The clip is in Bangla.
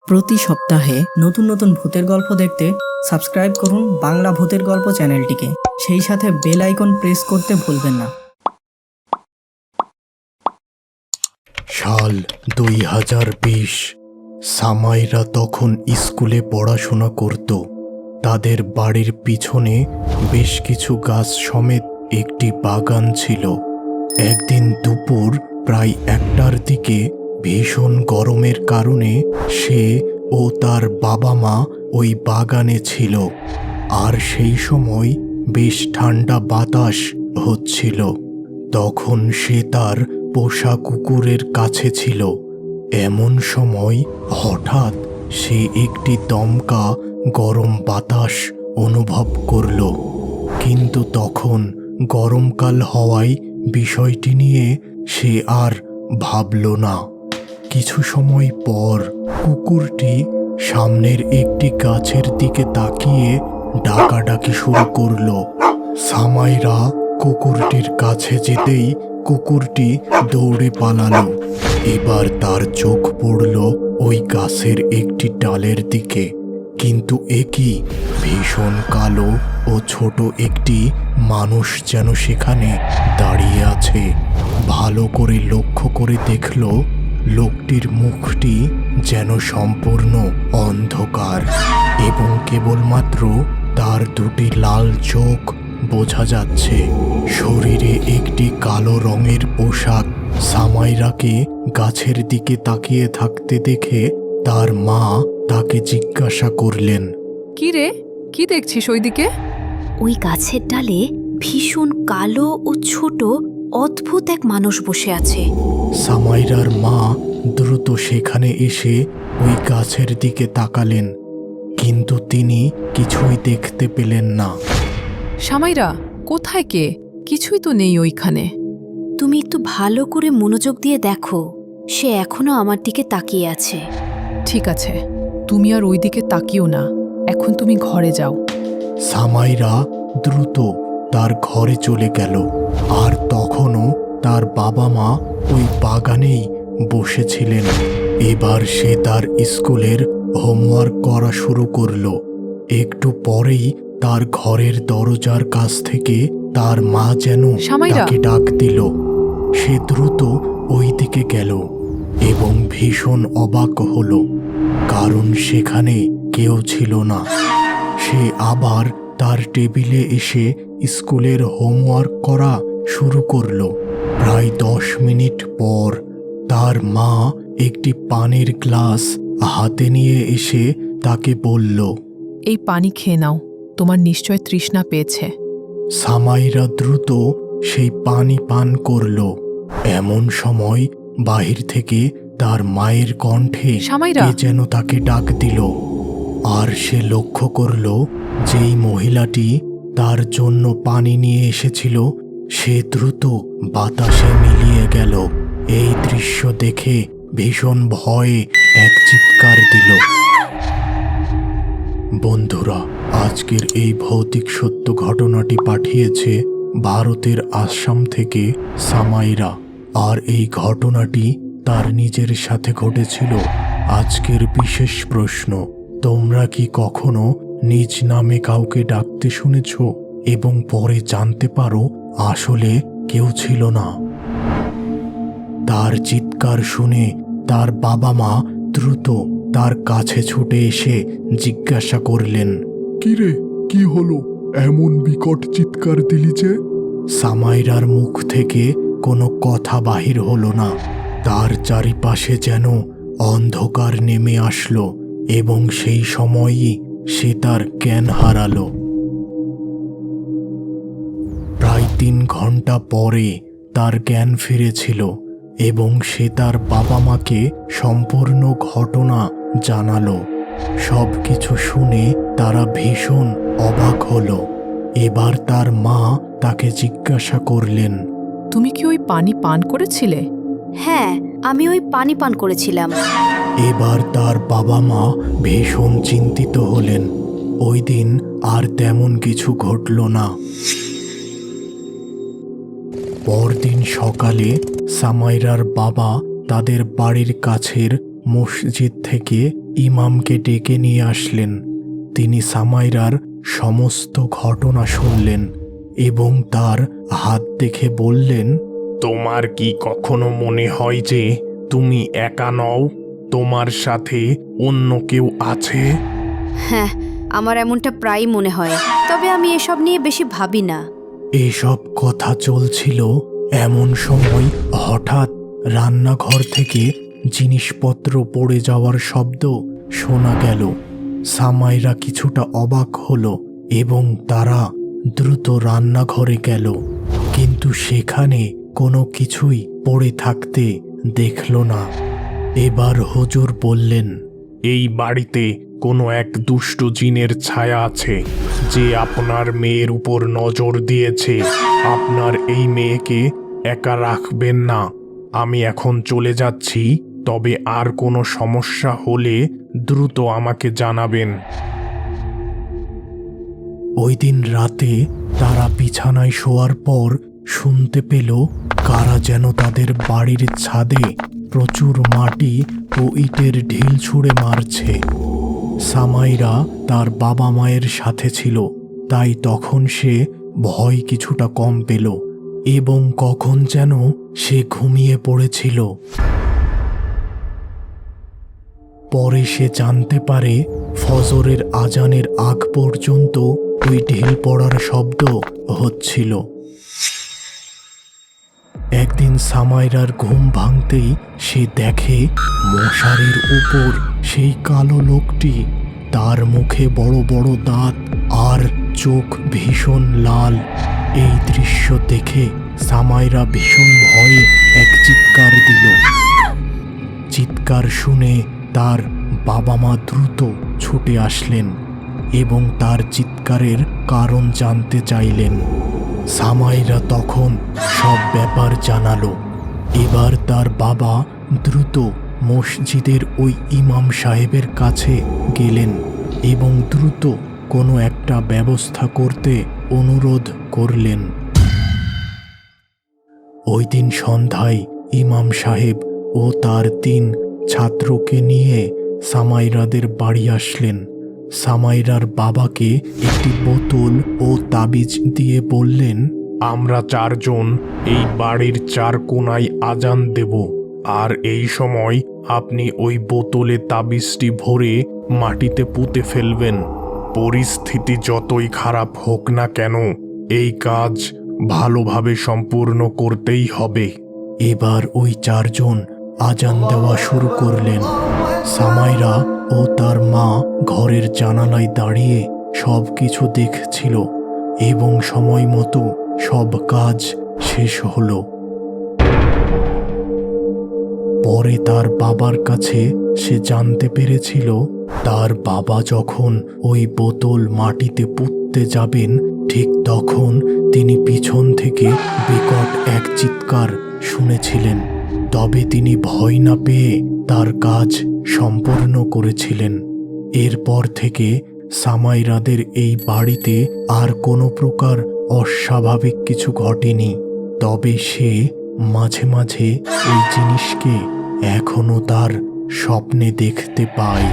প্রতি সপ্তাহে নতুন নতুন ভূতের গল্প দেখতে সাবস্ক্রাইব করুন বাংলা ভূতের গল্প চ্যানেলটিকে। সেই সাথে বেল আইকন প্রেস করতে ভুলবেন না। সাল 2020। সামাইরা তখন স্কুলে পড়াশোনা করত। তাদের বাড়ির পিছনে বেশ কিছু গাছ সমেত একটি বাগান ছিল। একদিন দুপুর প্রায় 1টার দিকে ভীষণ গরমের কারণে সে ও তার বাবা মা ওই বাগানে ছিল। আর সেই সময় বেশ ঠান্ডা বাতাস হচ্ছিল। তখন সে তার পোষা কুকুরের কাছে ছিল। এমন সময় হঠাৎ সে একটি দমকা গরম বাতাস অনুভব করল। কিন্তু তখন গরমকাল হওয়ায় বিষয়টি নিয়ে সে আর ভাবল না। কিছু সময় পর কুকুরটি সামনের একটি গাছের দিকে তাকিয়ে ডাকাডাকি শুরু করল। সামাইরা কুকুরটির কাছে যেতেই কুকুরটি দৌড়ে পালালো। এবার তার চোখ পড়ল ওই গাছের একটি ডালের দিকে। কিন্তু এ কি, ভীষণ কালো ও ছোট একটি মানুষ যেন সেখানে দাঁড়িয়ে আছে। ভালো করে লক্ষ্য করে দেখল লোকটির মুখটি যেন সম্পূর্ণ অন্ধকার এবং কেবলমাত্র তার দুটি লাল চোখ বোঝা যাচ্ছে। শরীরে একটি কালো রঙের পোশাক। সামাইরাকে গাছের দিকে তাকিয়ে থাকতে দেখে তার মা তাকে জিজ্ঞাসা করলেন, কি রে, কি দেখছিস ওইদিকে? ওই গাছের ডালে ভীষণ কালো ও ছোট অদ্ভুত এক মানুষ বসে আছে। সামাইরার মা দ্রুত সেখানে এসে ওই গাছের দিকে তাকালেন, কিন্তু তিনি কিছুই দেখতে পেলেন না। সামাইরা, কোথায় কে? কিছুই তো নেই ওইখানে। তুমি একটু ভালো করে মনোযোগ দিয়ে দেখো, সে এখনো আমার দিকে তাকিয়ে আছে। ঠিক আছে, তুমি আর ওইদিকে তাকিও না, এখন তুমি ঘরে যাও। সামাইরা দ্রুত তার ঘরে চলে গেল। আর তখনও তার বাবা মা ওই বাগানেই বসেছিলেন। এবার সে তার স্কুলের হোমওয়ার্ক করা শুরু করলো। একটু পরেই তার ঘরের দরজার কাছ থেকে তার মা যেন সামাইরা! তাকে ডাক দিল। সে দ্রুত ওই দিকে গেল এবং ভীষণ অবাক হলো, কারণ সেখানে কেউ ছিল না। সে আবার তার টেবিলে এসে স্কুলের হোমওয়ার্ক করা শুরু করলো। প্রায় 10 মিনিট পর তার মা একটি পানির গ্লাস হাতে নিয়ে এসে তাকে বলল, এই পানি খেয়ে নাও, তোমার নিশ্চয় তৃষ্ণা পেয়েছে। সামাইরা দ্রুত সেই পানি পান করল। এমন সময় বাহির থেকে তার মায়ের কণ্ঠে সামাইরা! কে যেন তাকে ডাক দিল। আর সে লক্ষ্য করল যেই মহিলাটি তার জন্য পানি নিয়ে এসেছিল সে দ্রুত বাতাসে মিলিয়ে গেল। এই দৃশ্য দেখে ভীষণ ভয়ে এক চিৎকার দিল। বন্ধুরা, আজকের এই ভৌতিক সত্য ঘটনাটি পাঠিয়েছে ভারতের আসাম থেকে সামাইরা। আর এই ঘটনাটি তার নিজের সাথে ঘটেছিল। আজকের বিশেষ প্রশ্ন, তোমরা কি কখনো নিজ নামে কাউকে ডাকতে শুনেছ এবং পরে জানতে পারো আসলে কেউ ছিল না? তার চিৎকার শুনে তার বাবা মা দ্রুত তার কাছে ছুটে এসে জিজ্ঞাসা করলেন, কিরে, কি হলো? এমন বিকট চিৎকার দিলি যে? সামাইরার মুখ থেকে কোনো কথা বাহির হলো না। তার চারিপাশে যেন অন্ধকার নেমে আসলো এবং সেই সময়ই সে তার জ্ঞান হারালো। প্রায় 3 ঘন্টা পরে তার জ্ঞান ফিরেছিল এবং সে তার বাবা মাকে সম্পূর্ণ ঘটনা জানালো। সব কিছু শুনে তারা ভীষণ অবাক হলো। এবার তার মা তাকে জিজ্ঞাসা করলেন, তুমি কি ওই পানি পান করেছিলে? হ্যাঁ, আমি ওই পানি পান করেছিলাম। এবার তার বাবা মা ভীষণ চিন্তিত হলেন। ওই দিন আর তেমন কিছু ঘটল না। পরদিন সকালে সামাইরার বাবা তাদের বাড়ির কাছের মসজিদ থেকে ইমামকে ডেকে নিয়ে আসলেন। তিনি সামাইরার সমস্ত ঘটনা শুনলেন এবং তার হাত দেখে বললেন, তোমার কি কখনো মনে হয় যে তুমি একা নও? তোমার সাথে অন্য কেউ আছে? হ্যাঁ, আমার এমনটা প্রায় মনে হয়, তবে আমি এসব নিয়ে বেশি ভাবি না। এসব কথা চলছিল এমন সময় হঠাৎ রান্নাঘর থেকে জিনিসপত্র পড়ে যাওয়ার শব্দ শোনা গেল। সামাইরা কিছুটা অবাক হলো এবং তারা দ্রুত রান্নাঘরে গেল, কিন্তু সেখানে কোনো কিছুই পড়ে থাকতে দেখল না। এবার হুজুর বললেন, এই বাড়িতে কোনো এক দুষ্ট জিনের ছায়া আছে, যে আপনার মেয়ের উপর নজর দিয়েছে। আপনার এই মেয়েকে একা রাখবেন না। আমি এখন চলে যাচ্ছি, তবে আর কোনো সমস্যা হলে দ্রুত আমাকে জানাবেন। ওই দিন রাতে তারা বিছানায় শোয়ার পর শুনতে পেল কারা যেন তাদের বাড়ির ছাদে প্রচুর মাটি ও ইটের ঢিল ছুঁড়ে মারছে। সামাইরা তার বাবা মায়ের সাথে ছিল, তাই তখন সে ভয় কিছুটা কম পেল এবং কখন যেন সে ঘুমিয়ে পড়েছিল। পরে সে জানতে পারে ফজরের আজানের আগ পর্যন্ত ওই ঢিল পড়ার শব্দ হচ্ছিল। একদিন সামাইরার ঘুম ভাঙতেই সে দেখে মশারির উপর সেই কালো লোকটি। তার মুখে বড় বড় দাঁত আর চোখ ভীষণ লাল। এই দৃশ্য দেখে সামাইরা ভীষণ ভয়ে এক চিৎকার দিল। চিৎকার শুনে তার বাবা মা দ্রুত ছুটে আসলেন এবং তার চিৎকারের কারণ জানতে চাইলেন। সামাইরা তখন সব ব্যাপার জানালো। এবার তার বাবা দ্রুত মসজিদের ওই ইমাম সাহেবের কাছে গেলেন এবং দ্রুত কোনো একটা ব্যবস্থা করতে অনুরোধ করলেন। ওই দিন সন্ধ্যায় ইমাম সাহেব ও তার 3 ছাত্রকে নিয়ে সামাইরাদের বাড়ি আসলেন। সামাইরার বাবাকে একটি বোতল ও তাবিজ দিয়ে বললেন, আমরা 4 জন এই বাড়ির 4 কোণায় আজান দেব, আর এই সময় আপনি ওই বোতলে তাবিজটি ভরে মাটিতে পুঁতে ফেলবেন। পরিস্থিতি যতই খারাপ হোক না কেন, এই কাজ ভালোভাবে সম্পূর্ণ করতেই হবে। এবার ওই 4 জন আজান দেওয়া শুরু করলেন। সামাইরা ও তার মা ঘরের জানালায় দাঁড়িয়ে সব কিছু দেখছিল এবং সময় মতো সব কাজ শেষ হলো। পরে তার বাবার কাছে সে জানতে পেরেছিল, তার বাবা যখন ওই বোতল মাটিতে পুঁততে যাবেন, ঠিক তখন তিনি পিছন থেকে বিকট এক চিৎকার শুনেছিলেন। তবে তিনি ভয় না পেয়ে তার কাজ সম্পূর্ণ করেছিলেন। এরপর থেকে সামাইরাদের এই বাড়িতে আর কোনো প্রকার অস্বাভাবিক কিছু ঘটেনি। তবে সে মাঝে মাঝে ওই জিনিসকে এখনো তার স্বপ্নে দেখতে পায়।